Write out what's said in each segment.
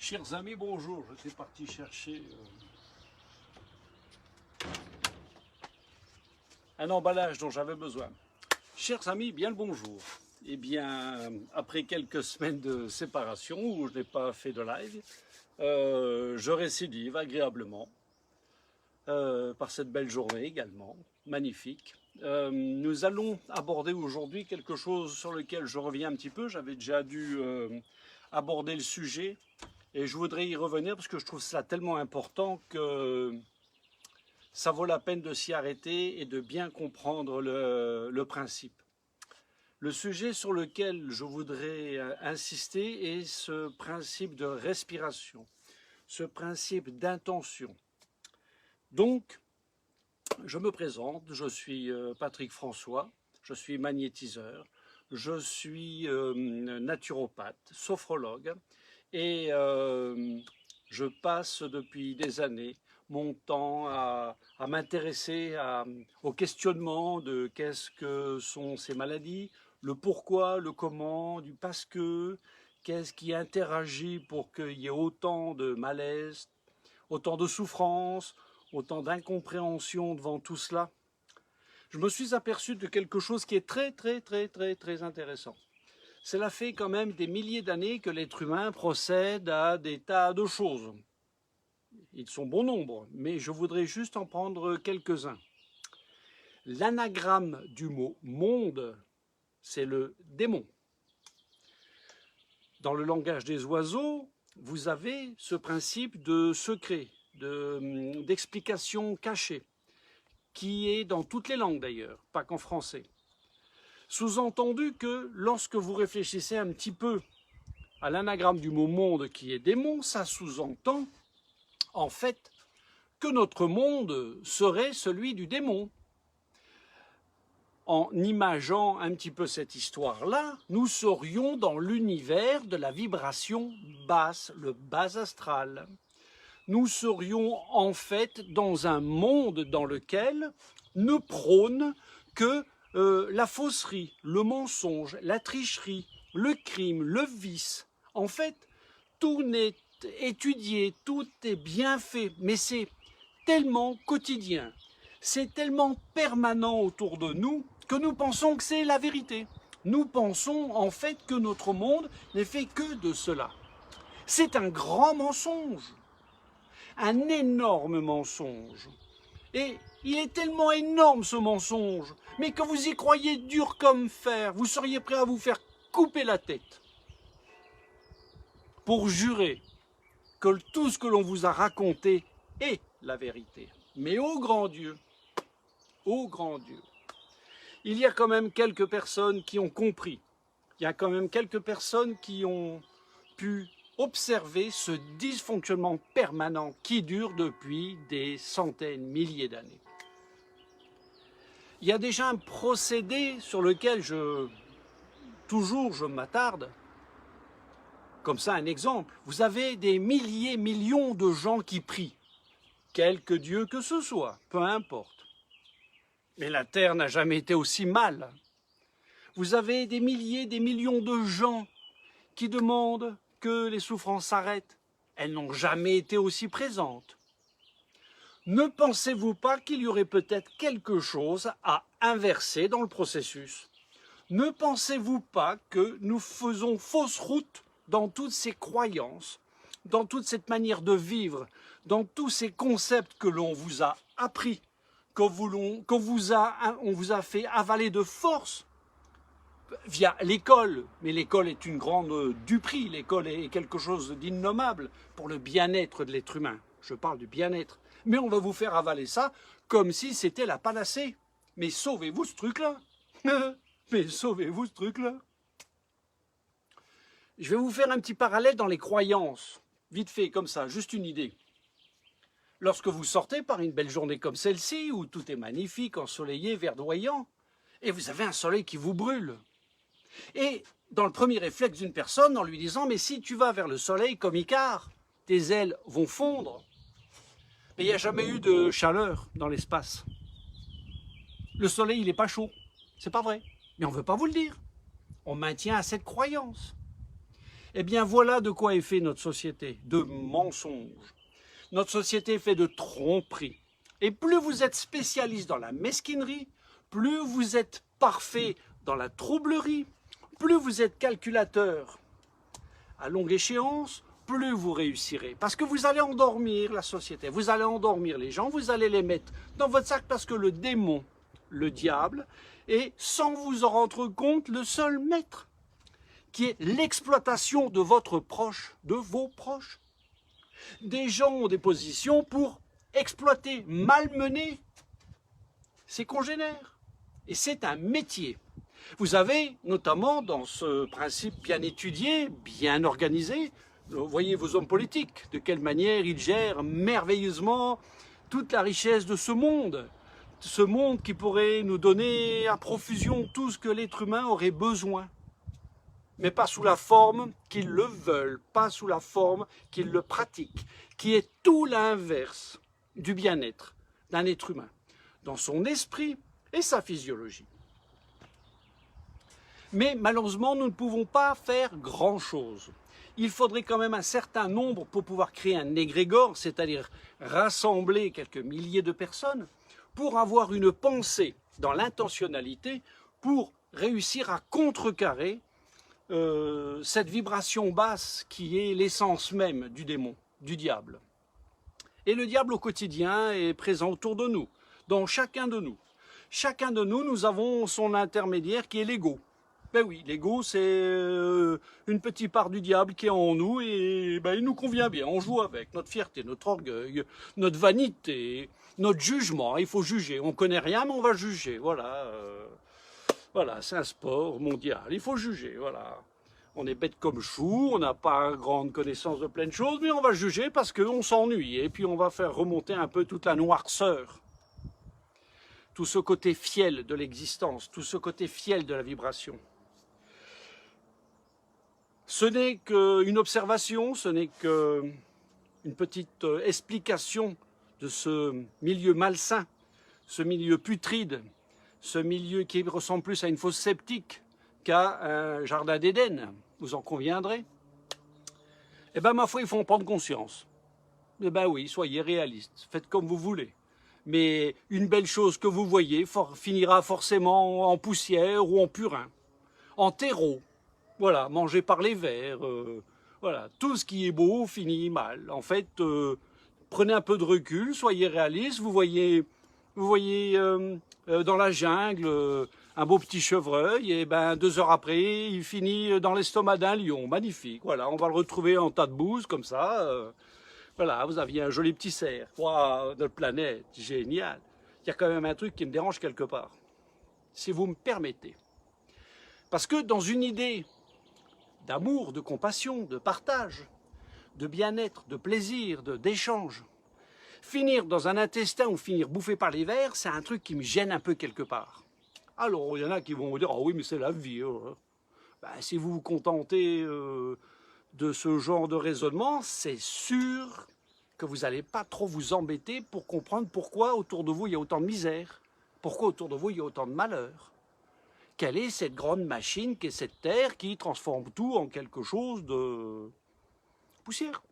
Chers amis, bonjour. Je suis parti chercher un emballage dont j'avais besoin. Chers amis, bien le bonjour. Eh bien, après quelques semaines de séparation où je n'ai pas fait de live, je récidive agréablement par cette belle journée également, magnifique. Nous allons aborder aujourd'hui quelque chose sur lequel je reviens un petit peu. J'avais déjà dû aborder le sujet et je voudrais y revenir parce que je trouve ça tellement important que ça vaut la peine de s'y arrêter et de bien comprendre le principe. Le sujet sur lequel je voudrais insister est ce principe de respiration, ce principe d'intention. Donc, je me présente, je suis Patrick François, je suis magnétiseur, je suis naturopathe, sophrologue et je passe depuis des années mon temps à m'intéresser au questionnement de qu'est-ce que sont ces maladies, le pourquoi, le comment, du parce que, qu'est-ce qui interagit pour qu'il y ait autant de malaise, autant de souffrance, autant d'incompréhension devant tout cela. Je me suis aperçu de quelque chose qui est très intéressant. Cela fait quand même des milliers d'années que l'être humain procède à des tas de choses. Ils sont bon nombre, mais je voudrais juste en prendre quelques-uns. L'anagramme du mot « monde », c'est le démon. Dans le langage des oiseaux, vous avez ce principe de secret, d'explication cachée, qui est dans toutes les langues d'ailleurs, pas qu'en français. Sous-entendu que lorsque vous réfléchissez un petit peu à l'anagramme du mot « monde » qui est démon, ça sous-entend en fait que notre monde serait celui du démon. En imageant un petit peu cette histoire-là, nous serions dans l'univers de la vibration basse, le bas astral. Nous serions en fait dans un monde dans lequel ne prône que la fausserie, le mensonge, la tricherie, le crime, le vice. En fait, tout n'est étudié, tout est bien fait, mais c'est tellement quotidien, c'est tellement permanent autour de nous que nous pensons que c'est la vérité. Nous pensons en fait que notre monde n'est fait que de cela. C'est un grand mensonge, un énorme mensonge. Et il est tellement énorme ce mensonge, mais que vous y croyez dur comme fer, vous seriez prêt à vous faire couper la tête pour jurer que tout ce que l'on vous a raconté est la vérité. Mais ô grand Dieu, il y a quand même quelques personnes qui ont compris, il y a quand même quelques personnes qui ont pu observer ce dysfonctionnement permanent qui dure depuis des centaines, milliers d'années. Il y a déjà un procédé sur lequel je m'attarde. Comme ça, un exemple. Vous avez des milliers, millions de gens qui prient. Quelque Dieu que ce soit, peu importe. Mais la terre n'a jamais été aussi mal. Vous avez des milliers, des millions de gens qui demandent que les souffrances s'arrêtent. Elles n'ont jamais été aussi présentes. Ne pensez-vous pas qu'il y aurait peut-être quelque chose à inverser dans le processus? Ne pensez-vous pas que nous faisons fausse route dans toutes ces croyances, dans toute cette manière de vivre, dans tous ces concepts que l'on vous a appris, qu'on vous a fait avaler de force via l'école? Mais l'école est une grande duperie, l'école est quelque chose d'innommable pour le bien-être de l'être humain. Je parle du bien-être. Mais on va vous faire avaler ça comme si c'était la panacée. Mais sauvez-vous ce truc-là. Mais sauvez-vous ce truc-là. Je vais vous faire un petit parallèle dans les croyances. Vite fait, comme ça, juste une idée. Lorsque vous sortez par une belle journée comme celle-ci, où tout est magnifique, ensoleillé, verdoyant, et vous avez un soleil qui vous brûle. Et dans le premier réflexe d'une personne, en lui disant « mais si tu vas vers le soleil comme Icare, tes ailes vont fondre ». Mais il n'y a jamais eu de chaleur dans l'espace. Le soleil, il n'est pas chaud. C'est pas vrai. Mais on ne veut pas vous le dire. On maintient à cette croyance. Eh bien, voilà de quoi est fait notre société, de mensonges. Notre société est faite de tromperies. Et plus vous êtes spécialiste dans la mesquinerie, plus vous êtes parfait dans la troublerie, plus vous êtes calculateur à longue échéance, plus vous réussirez. Parce que vous allez endormir la société, vous allez endormir les gens, vous allez les mettre dans votre sac parce que le démon, le diable, est, sans vous en rendre compte, le seul maître, qui est l'exploitation de votre proche, de vos proches. Des gens ont des positions pour exploiter, malmener ses congénères. Et c'est un métier. Vous avez, notamment dans ce principe bien étudié, bien organisé, vous voyez vos hommes politiques, de quelle manière ils gèrent merveilleusement toute la richesse de ce monde qui pourrait nous donner à profusion tout ce que l'être humain aurait besoin. Mais pas sous la forme qu'ils le veulent, pas sous la forme qu'ils le pratiquent, qui est tout l'inverse du bien-être d'un être humain, dans son esprit et sa physiologie. Mais malheureusement, nous ne pouvons pas faire grand-chose. Il faudrait quand même un certain nombre pour pouvoir créer un égrégore, c'est-à-dire rassembler quelques milliers de personnes, pour avoir une pensée dans l'intentionnalité, pour réussir à contrecarrer cette vibration basse qui est l'essence même du démon, du diable. Et le diable au quotidien est présent autour de nous, dans chacun de nous. Chacun de nous, nous avons son intermédiaire qui est l'ego. Ben oui, l'ego, c'est une petite part du diable qui est en nous et ben, il nous convient bien. On joue avec notre fierté, notre orgueil, notre vanité, notre jugement. Il faut juger. On ne connaît rien, mais on va juger. Voilà, voilà, c'est un sport mondial. Il faut juger. Voilà. On est bête comme chou, on n'a pas grande connaissance de plein de choses, mais on va juger parce qu'on s'ennuie. Et puis on va faire remonter un peu toute la noirceur. Tout ce côté fiel de l'existence, tout ce côté fiel de la vibration. Ce n'est qu'une observation, ce n'est qu'une petite explication de ce milieu malsain, ce milieu putride, ce milieu qui ressemble plus à une fosse septique qu'à un jardin d'Éden, vous en conviendrez. Eh bien, ma foi, il faut en prendre conscience. Eh bien oui, soyez réalistes, faites comme vous voulez. Mais une belle chose que vous voyez finira forcément en poussière ou en purin, en terreau. Voilà, mangé par les vers. Voilà, tout ce qui est beau finit mal. En fait, prenez un peu de recul, soyez réaliste. Vous voyez dans la jungle un beau petit chevreuil, et ben 2 heures après, il finit dans l'estomac d'un lion. Magnifique. Voilà, on va le retrouver en tas de bouse comme ça. Voilà, vous aviez un joli petit cerf. Waouh, notre planète, génial. Il y a quand même un truc qui me dérange quelque part, si vous me permettez. Parce que dans une idée d'amour, de compassion, de partage, de bien-être, de plaisir, d'échange, finir dans un intestin ou finir bouffé par les vers, c'est un truc qui me gêne un peu quelque part. Alors, il y en a qui vont vous dire « Ah oui, mais c'est la vie. » Ben, si vous vous contentez de ce genre de raisonnement, c'est sûr que vous n'allez pas trop vous embêter pour comprendre pourquoi autour de vous il y a autant de misère, pourquoi autour de vous il y a autant de malheur. Quelle est cette grande machine qu'est cette terre qui transforme tout en quelque chose de poussière?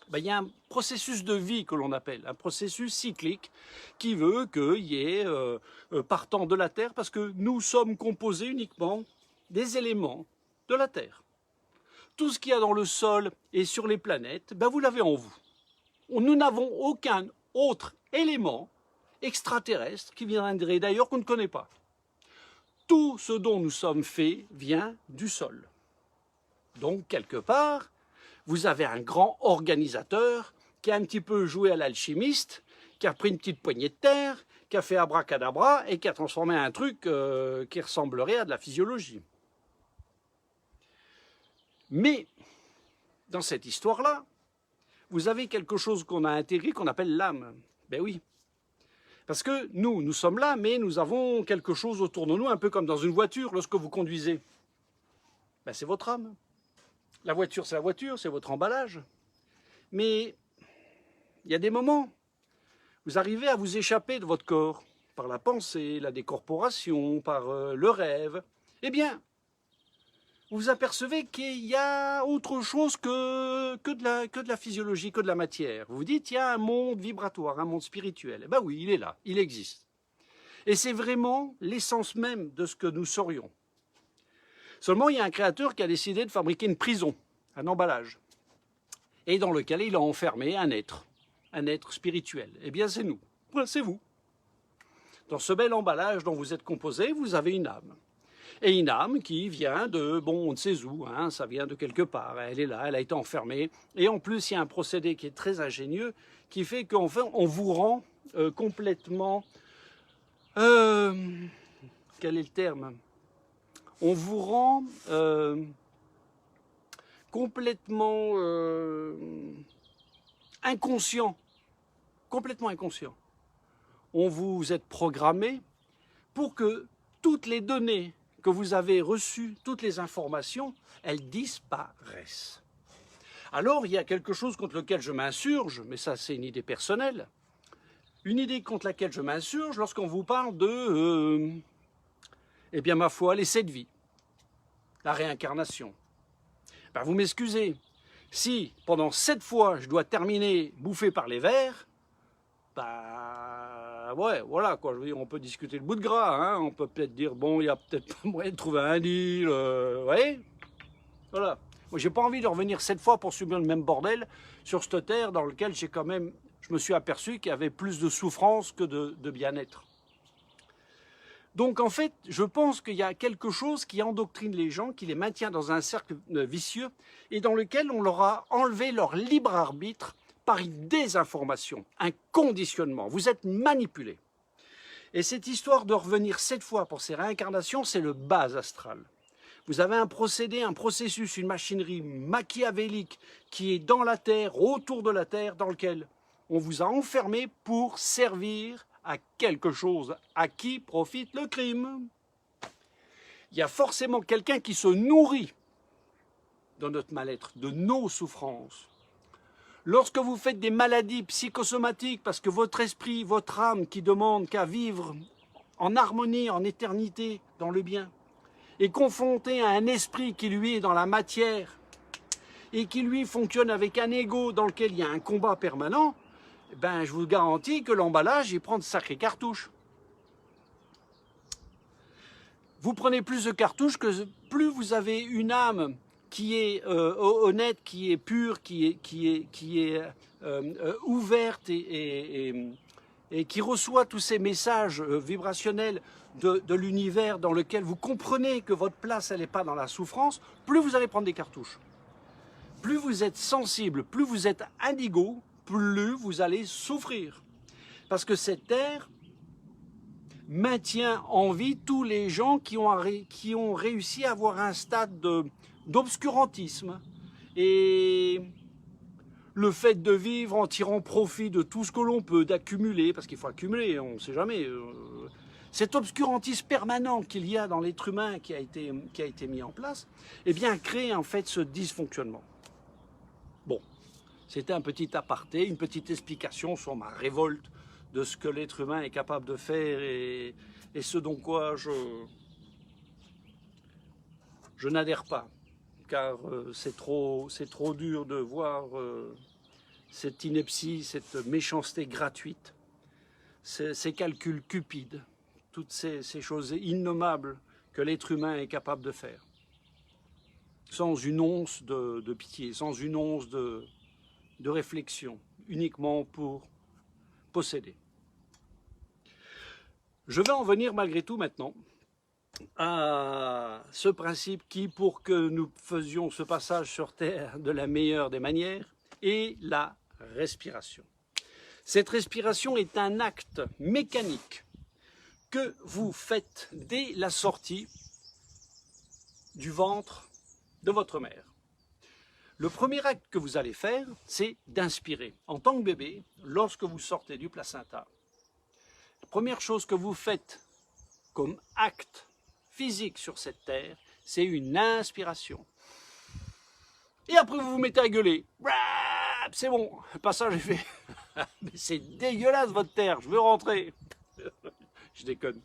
Ben, il y a un processus de vie que l'on appelle, un processus cyclique qui veut qu'il y ait, partant de la Terre, parce que nous sommes composés uniquement des éléments de la Terre. Tout ce qu'il y a dans le sol et sur les planètes, ben vous l'avez en vous. Nous n'avons aucun autre élément extraterrestre qui viendrait d'ailleurs qu'on ne connaît pas. Tout ce dont nous sommes faits vient du sol. Donc, quelque part, vous avez un grand organisateur qui a un petit peu joué à l'alchimiste, qui a pris une petite poignée de terre, qui a fait abracadabra et qui a transformé un truc qui ressemblerait à de la physiologie. Mais, dans cette histoire-là, vous avez quelque chose qu'on a intégré qu'on appelle l'âme. Ben oui. Parce que nous sommes là, mais nous avons quelque chose autour de nous, un peu comme dans une voiture, lorsque vous conduisez. Ben, c'est votre âme. La voiture, c'est votre emballage. Mais il y a des moments, vous arrivez à vous échapper de votre corps, par la pensée, la décorporation, par le rêve. Eh bien, vous vous apercevez qu'il y a autre chose que de la physiologie, que de la matière. Vous vous dites, il y a un monde vibratoire, un monde spirituel. Eh bien oui, il est là, il existe. Et c'est vraiment l'essence même de ce que nous serions. Seulement, il y a un créateur qui a décidé de fabriquer une prison, un emballage, et dans lequel il a enfermé un être spirituel. Eh bien, c'est nous, c'est vous. Dans ce bel emballage dont vous êtes composé, vous avez une âme. Et une âme qui vient de, bon, on ne sait où, hein, ça vient de quelque part, elle est là, elle a été enfermée. Et en plus, il y a un procédé qui est très ingénieux, qui fait qu'enfin, on vous rend complètement... quel est le terme? On vous rend complètement inconscient, complètement inconscient. On vous êtes programmé pour que toutes les données que vous avez reçues, toutes les informations, elles disparaissent. Alors, il y a quelque chose contre lequel je m'insurge, mais ça, c'est une idée personnelle. Une idée contre laquelle je m'insurge lorsqu'on vous parle de, eh bien, ma foi, les 7 vies, la réincarnation. Ben, vous m'excusez, si pendant 7 fois je dois terminer bouffé par les vers, bah ouais, voilà quoi. Je veux dire, on peut discuter le bout de gras, hein. On peut peut-être dire bon, il y a peut-être pas moyen de trouver un deal, vous voyez. Voilà. Moi, j'ai pas envie de revenir 7 fois pour subir le même bordel sur cette terre dans lequel j'ai quand même, je me suis aperçu qu'il y avait plus de souffrance que de bien-être. Donc en fait, je pense qu'il y a quelque chose qui endoctrine les gens, qui les maintient dans un cercle vicieux et dans lequel on leur a enlevé leur libre arbitre par une désinformation, un conditionnement. Vous êtes manipulés. Et cette histoire de revenir 7 fois pour ces réincarnations, c'est le bas astral. Vous avez un procédé, un processus, une machinerie machiavélique qui est dans la Terre, autour de la Terre, dans lequel on vous a enfermé pour servir à quelque chose. À qui profite le crime? Il y a forcément quelqu'un qui se nourrit de notre mal-être, de nos souffrances. Lorsque vous faites des maladies psychosomatiques, parce que votre esprit, votre âme qui demande qu'à vivre en harmonie, en éternité, dans le bien, est confronté à un esprit qui lui est dans la matière et qui lui fonctionne avec un ego dans lequel il y a un combat permanent, ben, je vous garantis que l'emballage, il prend de sacrées cartouches. Vous prenez plus de cartouches que plus vous avez une âme qui est honnête, qui est pure, qui est ouverte et qui reçoit tous ces messages vibrationnels de l'univers dans lequel vous comprenez que votre place, elle n'est pas dans la souffrance, plus vous allez prendre des cartouches. Plus vous êtes sensible, plus vous êtes indigo, plus vous allez souffrir. Parce que cette terre maintient en vie tous les gens qui ont réussi à avoir un stade d'obscurantisme. Et le fait de vivre en tirant profit de tout ce que l'on peut, d'accumuler, parce qu'il faut accumuler, on ne sait jamais. Cet obscurantisme permanent qu'il y a dans l'être humain qui a été mis en place, eh bien, crée en fait ce dysfonctionnement. Bon, c'était un petit aparté, une petite explication sur ma révolte de ce que l'être humain est capable de faire et ce dont quoi je n'adhère pas, car c'est trop dur de voir cette ineptie, cette méchanceté gratuite, ces calculs cupides, toutes ces choses innommables que l'être humain est capable de faire, sans une once de pitié, sans une once de réflexion, uniquement pour posséder. Je vais en venir malgré tout maintenant à ce principe qui, pour que nous faisions ce passage sur Terre de la meilleure des manières, est la respiration. Cette respiration est un acte mécanique que vous faites dès la sortie du ventre de votre mère. Le premier acte que vous allez faire, c'est d'inspirer. En tant que bébé, lorsque vous sortez du placenta, la première chose que vous faites comme acte physique sur cette terre, c'est une inspiration. Et après, vous vous mettez à gueuler. C'est bon, le passage est fait. Mais c'est dégueulasse votre terre, je veux rentrer. Je déconne.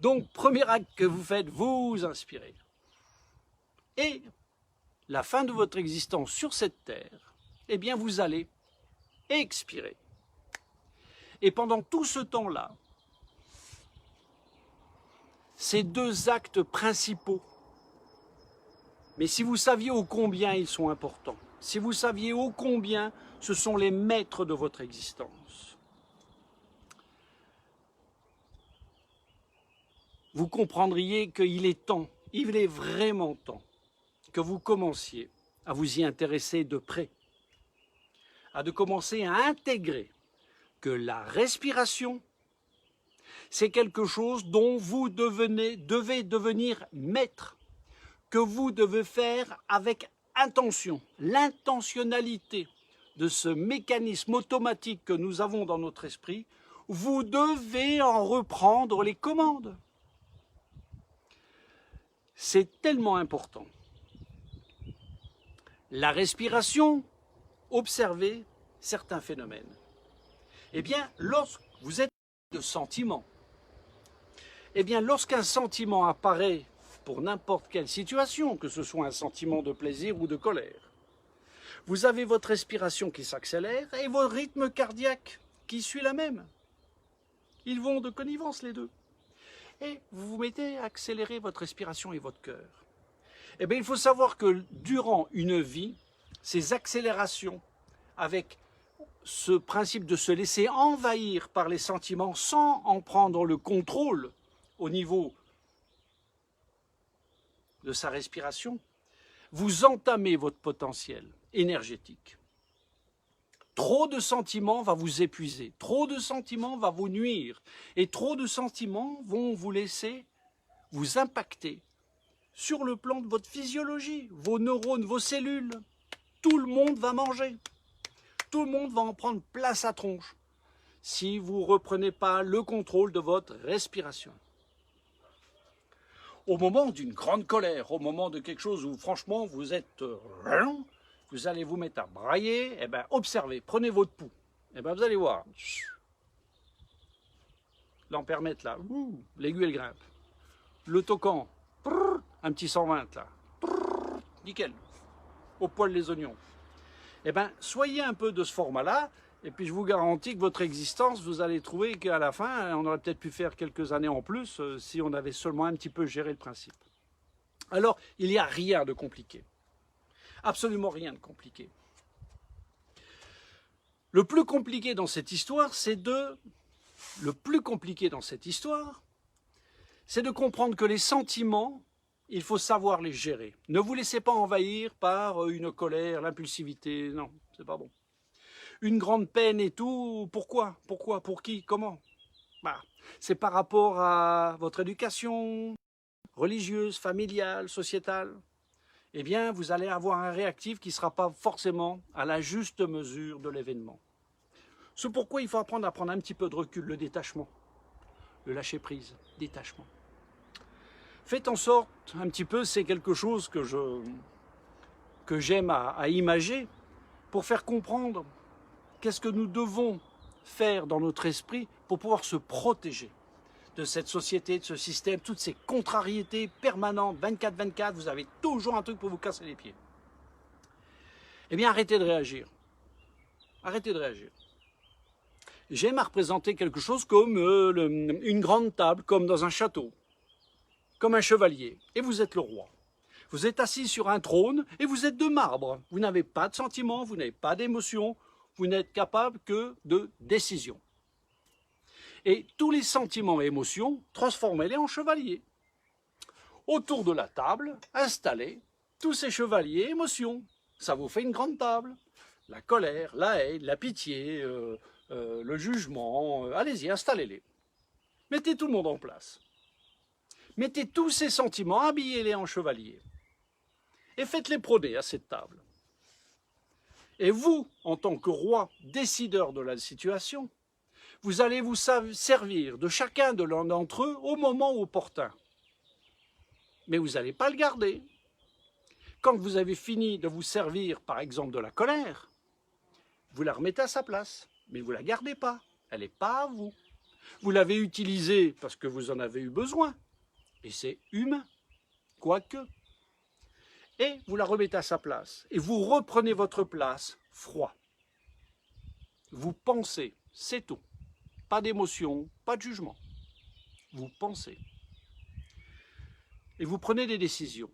Donc, premier acte que vous faites, vous inspirez. Et la fin de votre existence sur cette terre, eh bien vous allez expirer. Et pendant tout ce temps-là, ces deux actes principaux, mais si vous saviez ô combien ils sont importants, si vous saviez ô combien ce sont les maîtres de votre existence, vous comprendriez qu'il est temps, il est vraiment temps, que vous commenciez à vous y intéresser de près, de commencer à intégrer que la respiration, c'est quelque chose dont vous devez devenir maître, que vous devez faire avec intention. L'intentionnalité de ce mécanisme automatique que nous avons dans notre esprit, vous devez en reprendre les commandes. C'est tellement important. La respiration, observez certains phénomènes. Eh bien, lorsque vous êtes de sentiment, eh bien, lorsqu'un sentiment apparaît pour n'importe quelle situation, que ce soit un sentiment de plaisir ou de colère, vous avez votre respiration qui s'accélère et votre rythme cardiaque qui suit la même. Ils vont de connivence les deux. Et vous vous mettez à accélérer votre respiration et votre cœur. Eh bien, il faut savoir que durant une vie, ces accélérations avec ce principe de se laisser envahir par les sentiments sans en prendre le contrôle au niveau de sa respiration, vous entamez votre potentiel énergétique. Trop de sentiments va vous épuiser, trop de sentiments va vous nuire et trop de sentiments vont vous laisser vous impacter sur le plan de votre physiologie, vos neurones, vos cellules. Tout le monde va manger. Tout le monde va en prendre place à tronche si vous ne reprenez pas le contrôle de votre respiration. Au moment d'une grande colère, au moment de quelque chose où franchement vous êtes vous allez vous mettre à brailler, eh bien observez, prenez votre pouls, eh bien vous allez voir. L'ampèremètre là, l'aiguille grimpe. Le tocan, un petit 120 là, nickel, au poil les oignons. Eh bien, soyez un peu de ce format-là, et puis je vous garantis que votre existence, vous allez trouver qu'à la fin, on aurait peut-être pu faire quelques années en plus si on avait seulement un petit peu géré le principe. Alors, il n'y a rien de compliqué. Absolument rien de compliqué. Le plus compliqué dans cette histoire, c'est de comprendre que les sentiments, il faut savoir les gérer. Ne vous laissez pas envahir par une colère, l'impulsivité. Non, c'est pas bon. Une grande peine et tout. Pourquoi? Pourquoi? Pour qui? Comment? C'est par rapport à votre éducation religieuse, familiale, sociétale. Eh bien, vous allez avoir un réactif qui ne sera pas forcément à la juste mesure de l'événement. C'est pourquoi il faut apprendre à prendre un petit peu de recul, le détachement, le lâcher-prise, détachement. Faites en sorte, un petit peu, c'est quelque chose que j'aime à imager, pour faire comprendre qu'est-ce que nous devons faire dans notre esprit pour pouvoir se protéger de cette société, de ce système, toutes ces contrariétés permanentes, 24/24, vous avez toujours un truc pour vous casser les pieds. Eh bien, arrêtez de réagir. Arrêtez de réagir. J'aime à représenter quelque chose comme une grande table, comme dans un château, comme un chevalier, et vous êtes le roi. Vous êtes assis sur un trône et vous êtes de marbre. Vous n'avez pas de sentiments, vous n'avez pas d'émotions, vous n'êtes capable que de décision. Et tous les sentiments et émotions, transformez-les en chevaliers. Autour de la table, installez tous ces chevaliers et émotions. Ça vous fait une grande table. La colère, la haine, la pitié, le jugement, allez-y, installez-les. Mettez tout le monde en place. Mettez tous ces sentiments, habillez-les en chevaliers. Et faites-les prôner à cette table. Et vous, en tant que roi, décideur de la situation, vous allez vous servir de chacun de l'un d'entre eux au moment opportun. Mais vous n'allez pas le garder. Quand vous avez fini de vous servir, par exemple, de la colère, vous la remettez à sa place, mais vous ne la gardez pas. Elle n'est pas à vous. Vous l'avez utilisée parce que vous en avez eu besoin. Et c'est humain, quoique. et vous la remettez à sa place. Et vous reprenez votre place froid. Vous pensez, c'est tout. Pas d'émotion, pas de jugement. Vous pensez. Et vous prenez des décisions.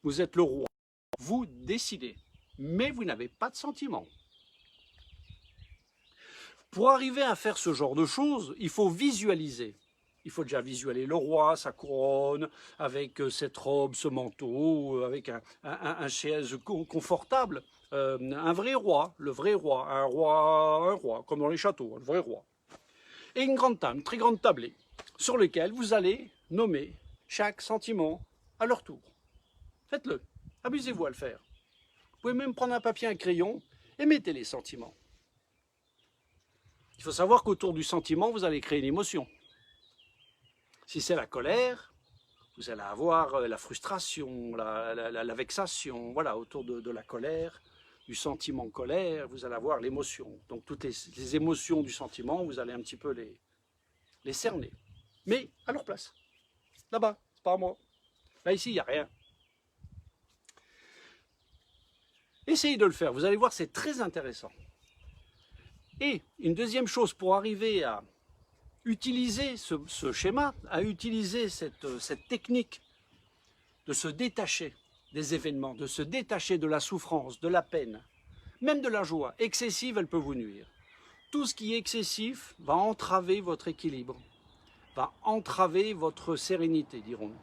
Vous êtes le roi. Vous décidez. Mais vous n'avez pas de sentiment. Pour arriver à faire ce genre de choses, il faut visualiser. Il faut déjà visualiser le roi, sa couronne, avec cette robe, ce manteau, avec un chaise confortable. Un vrai roi, le vrai roi, un roi, comme dans les châteaux, le vrai roi. Et une grande table, une très grande tablée, sur laquelle vous allez nommer chaque sentiment à leur tour. Faites-le, amusez-vous à le faire. Vous pouvez même prendre un papier, un crayon et mettez les sentiments. Il faut savoir qu'autour du sentiment, vous allez créer une émotion. Si c'est la colère, vous allez avoir la frustration, la vexation, voilà, autour de la colère, du sentiment colère, vous allez avoir l'émotion. Donc toutes les émotions du sentiment, vous allez un petit peu les cerner. Mais à leur place. Là-bas, c'est pas à moi. Là, ici, il n'y a rien. Essayez de le faire, vous allez voir, c'est très intéressant. Et une deuxième chose, pour arriver à utiliser ce schéma, à utiliser cette technique de se détacher des événements, de se détacher de la souffrance, de la peine, même de la joie. Excessive, elle peut vous nuire. Tout ce qui est excessif va entraver votre équilibre, va entraver votre sérénité, dirons-nous.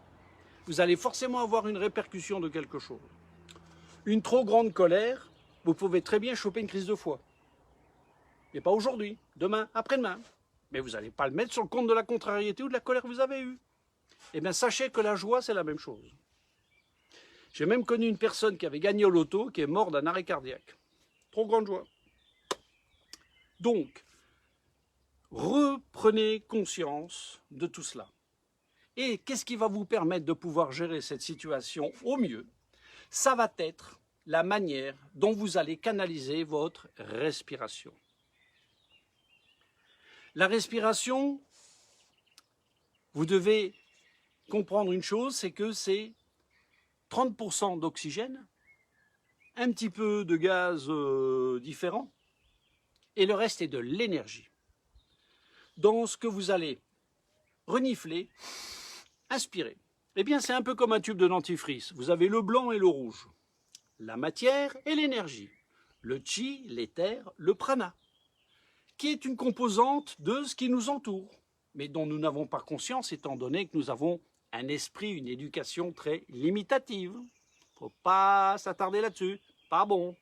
Vous allez forcément avoir une répercussion de quelque chose. Une trop grande colère, vous pouvez très bien choper une crise de foie. Mais pas aujourd'hui, demain, après-demain. Mais vous n'allez pas le mettre sur le compte de la contrariété ou de la colère que vous avez eue. Eh bien, sachez que la joie, c'est la même chose. J'ai même connu une personne qui avait gagné au loto, qui est morte d'un arrêt cardiaque. Trop grande joie. Donc, reprenez conscience de tout cela. Et qu'est-ce qui va vous permettre de pouvoir gérer cette situation au mieux? Ça va être la manière dont vous allez canaliser votre respiration. La respiration, vous devez comprendre une chose, c'est que c'est 30% d'oxygène, un petit peu de gaz différent, et le reste est de l'énergie. Dans ce que vous allez renifler, inspirer. Eh bien, c'est un peu comme un tube de dentifrice. Vous avez le blanc et le rouge, la matière et l'énergie, le chi, l'éther, le prana, qui est une composante de ce qui nous entoure, mais dont nous n'avons pas conscience étant donné que nous avons un esprit, une éducation très limitative. Il ne faut pas s'attarder là-dessus, pas bon.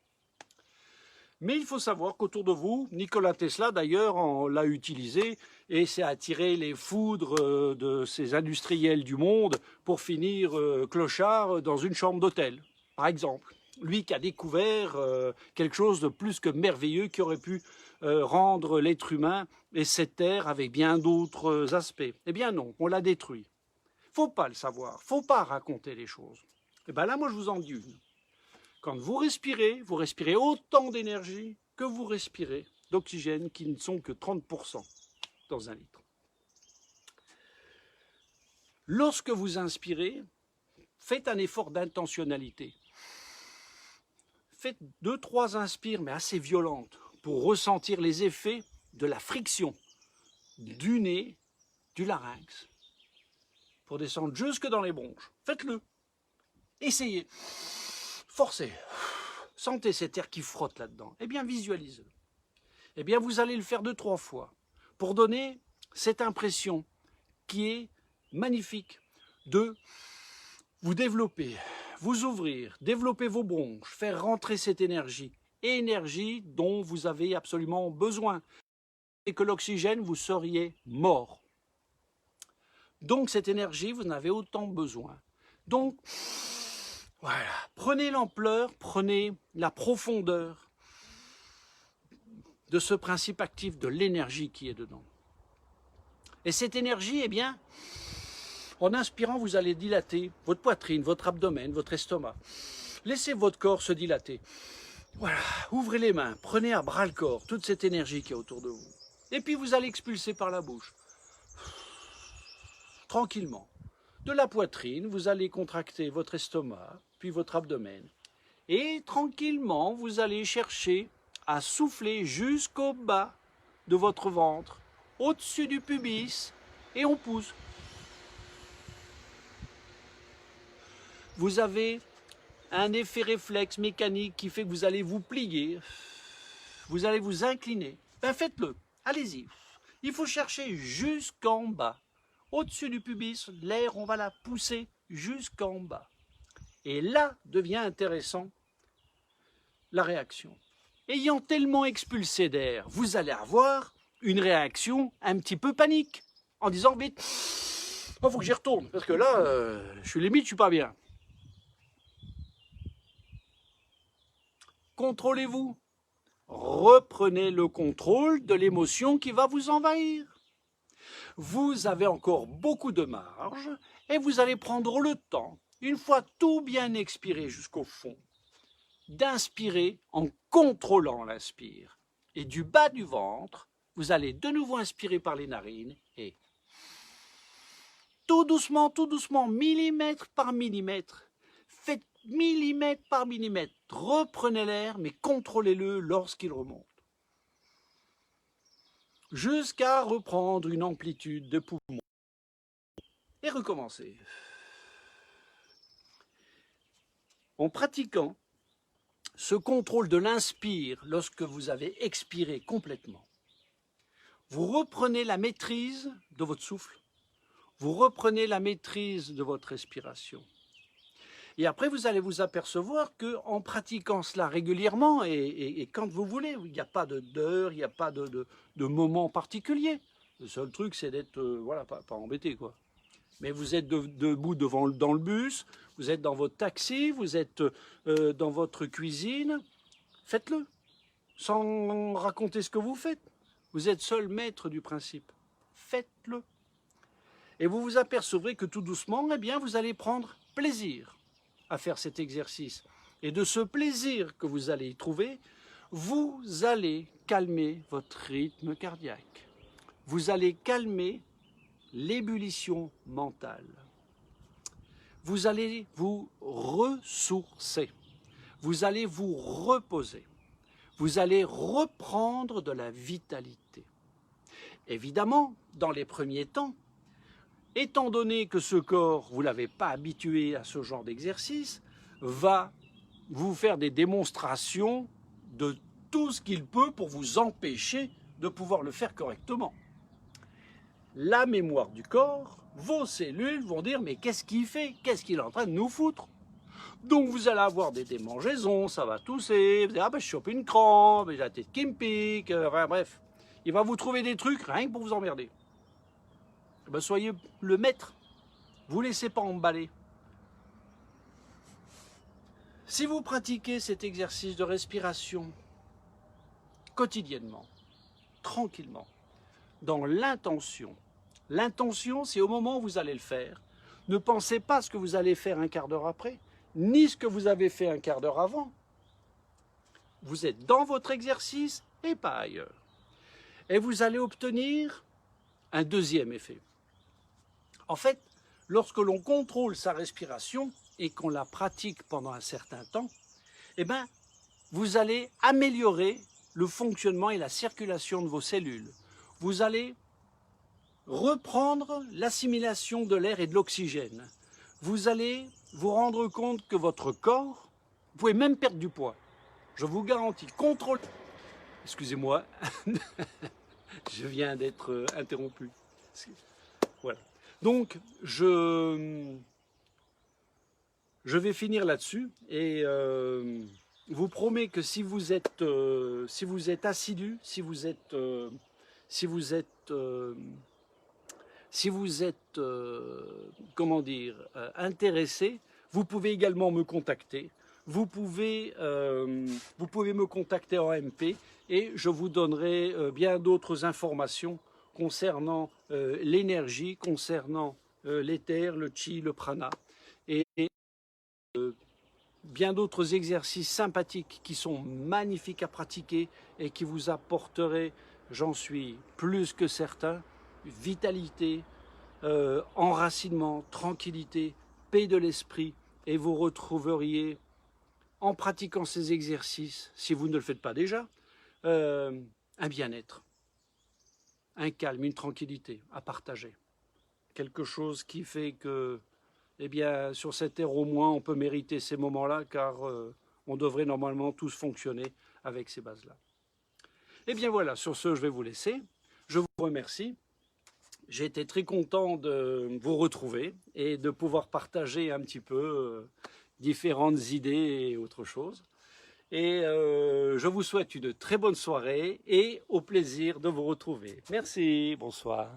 Mais il faut savoir qu'autour de vous, Nikola Tesla d'ailleurs l'a utilisé et s'est attiré les foudres de ces industriels du monde pour finir clochard dans une chambre d'hôtel, par exemple. Lui qui a découvert quelque chose de plus que merveilleux qui aurait pu rendre l'être humain et cette terre avec bien d'autres aspects. Eh bien non, on l'a détruit. Faut pas le savoir, faut pas raconter les choses. Et bien là, moi je vous en dis une. Quand vous respirez autant d'énergie que vous respirez d'oxygène qui ne sont que 30% dans un litre. Lorsque vous inspirez, faites un effort d'intentionnalité. Faites 2-3 inspires, mais assez violentes, pour ressentir les effets de la friction du nez, du larynx, pour descendre jusque dans les bronches. Faites-le. Essayez. Forcez. Sentez cet air qui frotte là-dedans. Eh bien, visualisez-le. Eh bien, vous allez le faire 2-3 fois pour donner cette impression qui est magnifique de vous développer, vous ouvrir, développer vos bronches, faire rentrer cette énergie, énergie dont vous avez absolument besoin. Et que l'oxygène, vous seriez mort. Donc, cette énergie, vous en avez autant besoin. Donc, voilà, prenez l'ampleur, prenez la profondeur de ce principe actif de l'énergie qui est dedans. Et cette énergie, eh bien, en inspirant, vous allez dilater votre poitrine, votre abdomen, votre estomac. Laissez votre corps se dilater. Voilà, ouvrez les mains, prenez à bras le corps toute cette énergie qui est autour de vous. Et puis vous allez expulser par la bouche. Tranquillement. De la poitrine, vous allez contracter votre estomac, puis votre abdomen. Et tranquillement, vous allez chercher à souffler jusqu'au bas de votre ventre, au-dessus du pubis, et on pousse. Vous avez un effet réflexe mécanique qui fait que vous allez vous plier, vous allez vous incliner. Ben faites-le, allez-y. Il faut chercher jusqu'en bas. Au-dessus du pubis, l'air, on va la pousser jusqu'en bas. Et là devient intéressant la réaction. Ayant tellement expulsé d'air, vous allez avoir une réaction un petit peu panique, en disant vite, il faut que j'y retourne, parce que là, je suis limite, je suis pas bien. Contrôlez-vous. Reprenez le contrôle de l'émotion qui va vous envahir. Vous avez encore beaucoup de marge et vous allez prendre le temps, une fois tout bien expiré jusqu'au fond, d'inspirer en contrôlant l'inspire. Et du bas du ventre, vous allez de nouveau inspirer par les narines et tout doucement, millimètre par millimètre, faites millimètre par millimètre, reprenez l'air mais contrôlez-le lorsqu'il remonte. Jusqu'à reprendre une amplitude de poumons. Et recommencer. En pratiquant ce contrôle de l'inspire lorsque vous avez expiré complètement, vous reprenez la maîtrise de votre souffle, vous reprenez la maîtrise de votre respiration. Et après, vous allez vous apercevoir qu'en pratiquant cela régulièrement, et quand vous voulez, il n'y a pas d'heure, il n'y a pas de moment particulier. Le seul truc, c'est d'être voilà, pas embêté, quoi. Mais vous êtes debout dans le bus, vous êtes dans votre taxi, vous êtes dans votre cuisine, faites-le, sans raconter ce que vous faites. Vous êtes seul maître du principe, faites-le. Et vous vous apercevrez que tout doucement, eh bien, vous allez prendre plaisir à faire cet exercice. Et de ce plaisir que vous allez y trouver, vous allez calmer votre rythme cardiaque. Vous allez calmer l'ébullition mentale. Vous allez vous ressourcer. Vous allez vous reposer. Vous allez reprendre de la vitalité. Évidemment, dans les premiers temps, étant donné que ce corps, vous ne l'avez pas habitué à ce genre d'exercice, va vous faire des démonstrations de tout ce qu'il peut pour vous empêcher de pouvoir le faire correctement. La mémoire du corps, vos cellules vont dire « mais qu'est-ce qu'il fait? Qu'est-ce qu'il est en train de nous foutre ?» Donc vous allez avoir des démangeaisons, ça va tousser, vous allez dire « ah ben je chope une crampe, j'ai la tête qui me pique », enfin bref. Il va vous trouver des trucs rien que pour vous emmerder. Ben, soyez le maître, vous ne laissez pas emballer. Si vous pratiquez cet exercice de respiration quotidiennement, tranquillement, dans l'intention, l'intention c'est au moment où vous allez le faire, ne pensez pas ce que vous allez faire un quart d'heure après, ni ce que vous avez fait un quart d'heure avant. Vous êtes dans votre exercice et pas ailleurs. Et vous allez obtenir un deuxième effet. En fait, lorsque l'on contrôle sa respiration et qu'on la pratique pendant un certain temps, eh bien, vous allez améliorer le fonctionnement et la circulation de vos cellules. Vous allez reprendre l'assimilation de l'air et de l'oxygène. Vous allez vous rendre compte que votre corps, vous pouvez même perdre du poids. Je vous garantis, contrôle. Excusez-moi, je viens d'être interrompu. Voilà. Donc, je vais finir là-dessus et vous promets que si vous êtes assidu, si vous êtes comment dire, intéressé, vous pouvez également me contacter. Vous pouvez me contacter en MP et je vous donnerai bien d'autres informations concernant l'énergie, concernant l'éther, le chi, le prana et bien d'autres exercices sympathiques qui sont magnifiques à pratiquer et qui vous apporteraient, j'en suis plus que certain, vitalité, enracinement, tranquillité, paix de l'esprit, et vous retrouveriez, en pratiquant ces exercices, si vous ne le faites pas déjà, un bien-être, un calme, une tranquillité à partager. Quelque chose qui fait que, eh bien, sur cette terre au moins, on peut mériter ces moments-là, car on devrait normalement tous fonctionner avec ces bases-là. Eh bien voilà, sur ce, je vais vous laisser. Je vous remercie. J'ai été très content de vous retrouver et de pouvoir partager un petit peu différentes idées et autre chose. Et je vous souhaite une très bonne soirée et au plaisir de vous retrouver. Merci, bonsoir.